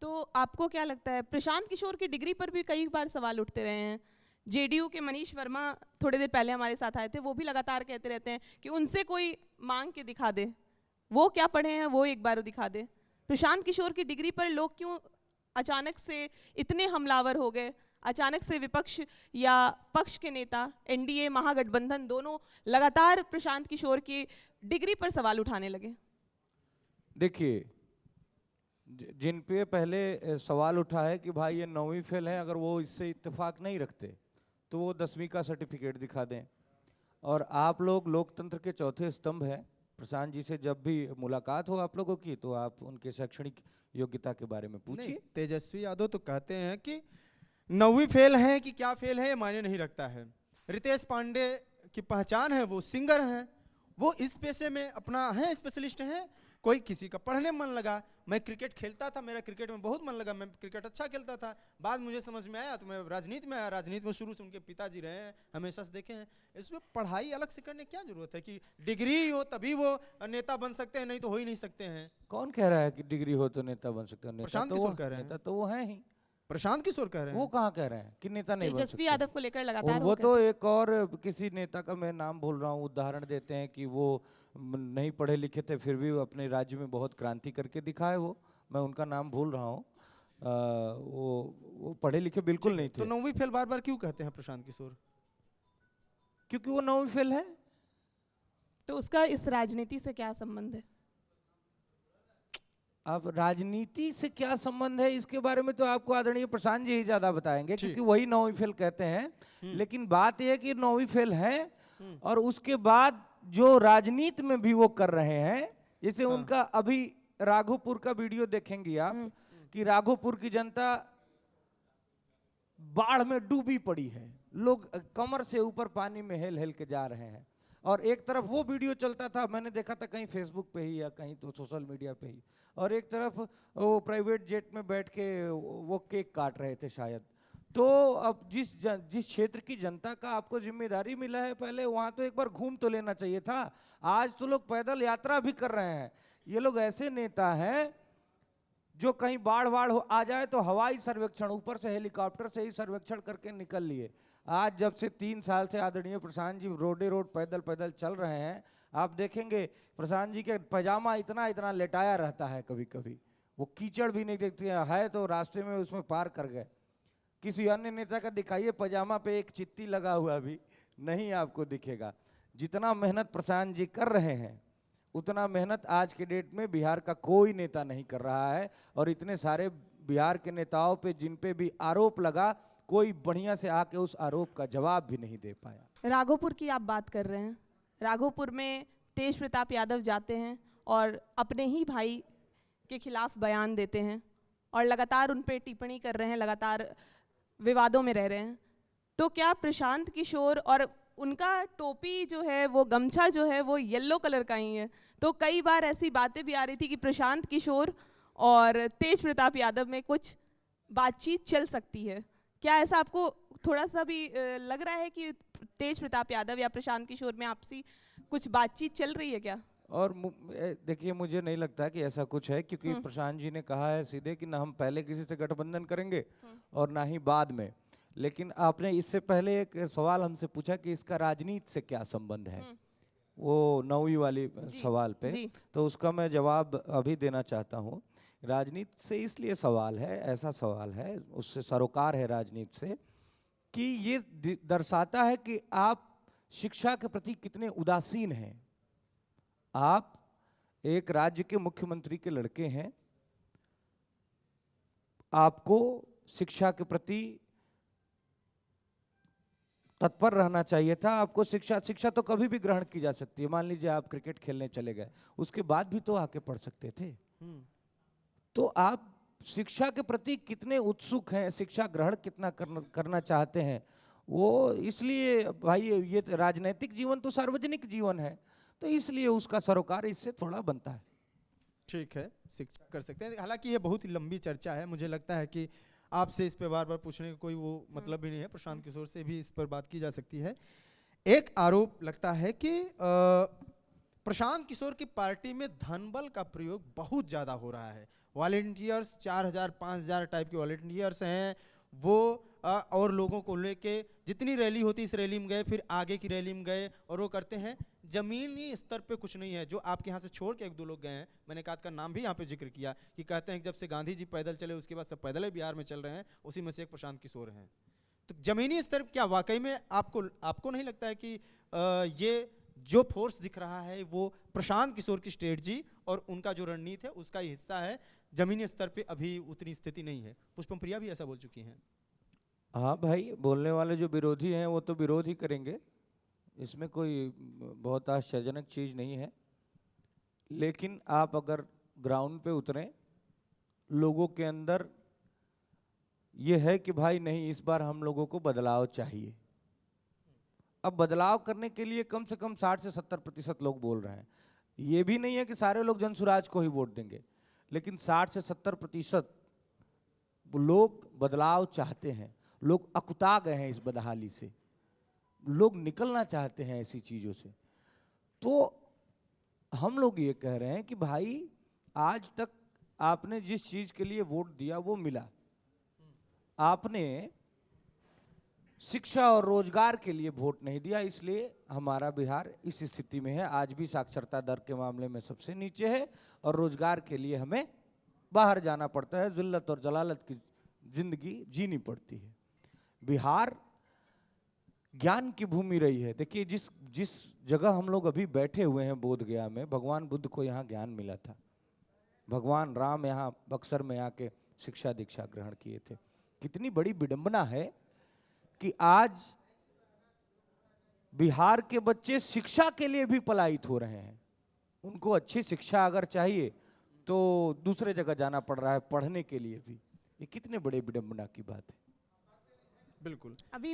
तो आपको क्या लगता है, प्रशांत किशोर की डिग्री पर भी कई बार सवाल उठते रहे हैं। जेडीयू के मनीष वर्मा थोड़ी देर पहले हमारे साथ आए थे, वो भी लगातार कहते रहते हैं कि उनसे कोई मांग के दिखा दे, वो क्या पढ़े हैं वो एक बार दिखा दे। प्रशांत किशोर की डिग्री पर लोग क्यों अचानक से इतने हमलावर हो गए? अचानक से विपक्ष या पक्ष के नेता, एनडीए महागठबंधन दोनों लगातार प्रशांत किशोर की डिग्री पर सवाल उठाने लगे। देखिए, जिन पे पहले सवाल उठा है कि भाई ये 9वीं फेल है, अगर वो इससे इत्तेफाक नहीं रखते तो वो 10वीं का सर्टिफिकेट दिखा दें। और आप लोग लोकतंत्र के चौथे स्तंभ हैं। प्रशांत जी से जब भी मुलाकात हो आप लोगों की तो आप उनके शैक्षणिक योग्यता के बारे में पूछिए। तेजस्वी यादव तो कहते हैं कि 9वीं फेल है कि क्या फेल है ये मायने नहीं रखता है। रितेश पांडे की पहचान है, वो सिंगर हैं, वो इस पेशे में अपना है, स्पेशलिस्ट हैं। कोई किसी का पढ़ने मन लगा, मैं क्रिकेट खेलता था, मेरा क्रिकेट में बहुत मन लगा, मैं क्रिकेट अच्छा खेलता था, बाद मुझे समझ में आया तो मैं राजनीति में आया। राजनीति में शुरू से उनके पिताजी रहे हैं, हमेशा से देखे हैं। इसमें पढ़ाई अलग से करने क्या जरूरत है कि डिग्री हो तभी वो नेता बन सकते हैं, नहीं तो हो ही नहीं सकते हैं। कौन कह रहा है कि डिग्री हो तो नेता बन सकते हैं? प्रशांत किशोर कह रहे हैं। नेता तो वो है ही। प्रशांत किशोर कह रहे हैं। वो कहाँ कह रहे हैं कि नेता नहीं बन सकते? तेजस्वी यादव को लेकर लगातार वो तो एक और किसी नेता का मैं नाम भूल रहा हूँ, उदाहरण देते हैं कि वो नहीं पढ़े लिखे थे फिर भी अपने राज्य में बहुत क्रांति करके दिखाए। वो मैं उनका नाम भूल रहा हूँ। वो पढ़े लिखे बिल्कुल नहीं थे। तो 9वीं फेल बार बार क्यों कहते हैं प्रशांत किशोर? क्योंकि वो 9वीं फेल है। तो उसका इस राजनीति से क्या संबंध है? अब राजनीति से क्या संबंध है इसके बारे में तो आपको आदरणीय प्रशांत जी ही ज्यादा बताएंगे, क्योंकि वही 9वीं फेल कहते हैं। लेकिन बात यह है कि 9वीं फेल है और उसके बाद जो राजनीति में भी वो कर रहे हैं, जैसे उनका अभी राघोपुर का वीडियो देखेंगे आप कि राघोपुर की जनता बाढ़ में डूबी पड़ी है, लोग कमर से ऊपर पानी में हेल हेल के जा रहे हैं। और एक तरफ वो वीडियो चलता था, मैंने देखा था कहीं फेसबुक पे ही या कहीं तो सोशल मीडिया पे ही, और एक तरफ वो प्राइवेट जेट में बैठ के वो केक काट रहे थे शायद। तो अब जिस क्षेत्र की जनता का आपको जिम्मेदारी मिला है, पहले वहाँ तो एक बार घूम तो लेना चाहिए था। आज तो लोग पैदल यात्रा भी कर रहे हैं। ये लोग ऐसे नेता हैं जो कहीं बाढ़ आ जाए तो हवाई सर्वेक्षण, ऊपर से हेलीकॉप्टर से ही सर्वेक्षण करके निकल लिए। आज जब से 3 साल से आदरणीय प्रशांत जी रोड पैदल चल रहे हैं, आप देखेंगे प्रशांत जी के पैजामा इतना इतना लेटाया रहता है, कभी कभी वो कीचड़ भी नहीं देखते है तो रास्ते में उसमें पार कर गए। किसी अन्य नेता का दिखाइए पैजामा पे एक चित्ती लगा हुआ भी नहीं आपको दिखेगा। जितना मेहनत प्रशांत जी कर रहे हैं उतना मेहनत आज के डेट में बिहार का कोई नेता नहीं कर रहा है। और इतने सारे बिहार के नेताओं पे जिन पे भी आरोप लगा, कोई बढ़िया से आके उस आरोप का जवाब भी नहीं दे पाया। राघोपुर की आप बात कर रहे हैं, राघोपुर में तेज प्रताप यादव जाते हैं और अपने ही भाई के खिलाफ बयान देते हैं और लगातार उन पे टिप्पणी कर रहे हैं, लगातार विवादों में रह रहे हैं। तो क्या प्रशांत किशोर, और उनका टोपी जो है, वो गमछा जो है वो येलो कलर का ही है, तो कई बार ऐसी बातें भी आ रही थी कि प्रशांत किशोर और तेज प्रताप यादव में कुछ बातचीत चल सकती है। क्या ऐसा आपको थोड़ा सा भी लग रहा है कि तेज प्रताप यादव या प्रशांत किशोर में आपसी कुछ बातचीत चल रही है क्या? और देखिए, मुझे नहीं लगता कि ऐसा कुछ है, क्योंकि प्रशांत जी ने कहा है सीधे कि ना हम पहले किसी से गठबंधन करेंगे और ना ही बाद में। लेकिन आपने इससे पहले एक सवाल हमसे पूछा कि इसका राजनीति से क्या संबंध है, वो 9वीं वाली सवाल पे, तो उसका मैं जवाब अभी देना चाहता हूँ। राजनीति से इसलिए सवाल है, ऐसा सवाल है, उससे सरोकार है राजनीति से, कि ये दर्शाता है कि आप शिक्षा के प्रति कितने उदासीन हैं। आप एक राज्य के मुख्यमंत्री के लड़के हैं, आपको शिक्षा के प्रति तत्पर रहना चाहिए था। आपको शिक्षा तो कभी भी ग्रहण की जा सकती है। मान लीजिए आप क्रिकेट खेलने चले गए, उसके बाद भी तो आके पढ़ सकते थे। तो आप शिक्षा के प्रति कितने उत्सुक हैं, शिक्षा ग्रहण कितना करना चाहते हैं, वो इसलिए भाई ये राजनीतिक जीवन तो सार्वजनिक जीवन है, तो इसलिए उसका सरोकार इससे थोड़ा बनता है। ठीक है, शिक्षा कर सकते हैं। हालांकि ये बहुत ही लंबी चर्चा है, मुझे लगता है कि आपसे इस पे बार बार पूछने का कोई वो मतलब भी नहीं है। प्रशांत किशोर से भी इस पर बात की जा सकती है। एक आरोप लगता है कि प्रशांत किशोर की पार्टी में धनबल का प्रयोग बहुत ज्यादा हो रहा है। वॉलेंटियर्स 4000 5000 टाइप के वॉलेंटियर्स हैं वो और लोगों को लेके जितनी रैली होती इस रैली में गए, फिर आगे की रैली में गए और वो करते हैं। जमीनी स्तर पे कुछ नहीं है। जो आपके यहाँ से छोड़ के एक दो लोग गए हैं, मैंने एक आध का नाम भी यहाँ पे जिक्र किया कि कहते हैं कि जब से गांधी जी पैदल चले उसके बाद सब पैदल ही बिहार में चल रहे हैं, उसी में से एक प्रशांत किशोर हैं। तो जमीनी स्तर क्या वाकई में आपको नहीं लगता है कि ये जो फोर्स दिख रहा है वो प्रशांत किशोर की स्ट्रेटजी और उनका जो रणनीति है उसका ही हिस्सा है? जमीनी स्तर पे अभी उतनी स्थिति नहीं है। पुष्पम प्रिया भी ऐसा बोल चुकी हैं। हाँ भाई, बोलने वाले जो विरोधी हैं वो तो विरोध ही करेंगे, इसमें कोई बहुत आश्चर्यजनक चीज़ नहीं है। लेकिन आप अगर ग्राउंड पे उतरें, लोगों के अंदर ये है कि भाई नहीं, इस बार हम लोगों को बदलाव चाहिए। अब बदलाव करने के लिए कम से कम 60 से 70% लोग बोल रहे हैं। ये भी नहीं है कि सारे लोग जनसुराज को ही वोट देंगे, लेकिन 60 से 70% लोग बदलाव चाहते हैं। लोग अकुता गए हैं इस बदहाली से, लोग निकलना चाहते हैं ऐसी चीज़ों से। तो हम लोग ये कह रहे हैं कि भाई आज तक आपने जिस चीज़ के लिए वोट दिया वो मिला। आपने शिक्षा और रोजगार के लिए वोट नहीं दिया, इसलिए हमारा बिहार इस स्थिति में है। आज भी साक्षरता दर के मामले में सबसे नीचे है और रोजगार के लिए हमें बाहर जाना पड़ता है, जिल्लत और जलालत की जिंदगी जीनी पड़ती है। बिहार ज्ञान की भूमि रही है। देखिए जिस जगह हम लोग अभी बैठे हुए हैं बोध गया में, भगवान बुद्ध को यहाँ ज्ञान मिला था। भगवान राम यहाँ बक्सर में आके शिक्षा दीक्षा ग्रहण किए थे। कितनी बड़ी विडंबना है कि आज बिहार के बच्चे शिक्षा के लिए भी पलायित हो रहे हैं। उनको अच्छी शिक्षा अगर चाहिए तो दूसरे जगह जाना पड़ रहा है पढ़ने के लिए भी। ये कितने बड़े विडंबना की बात है। बिल्कुल। अभी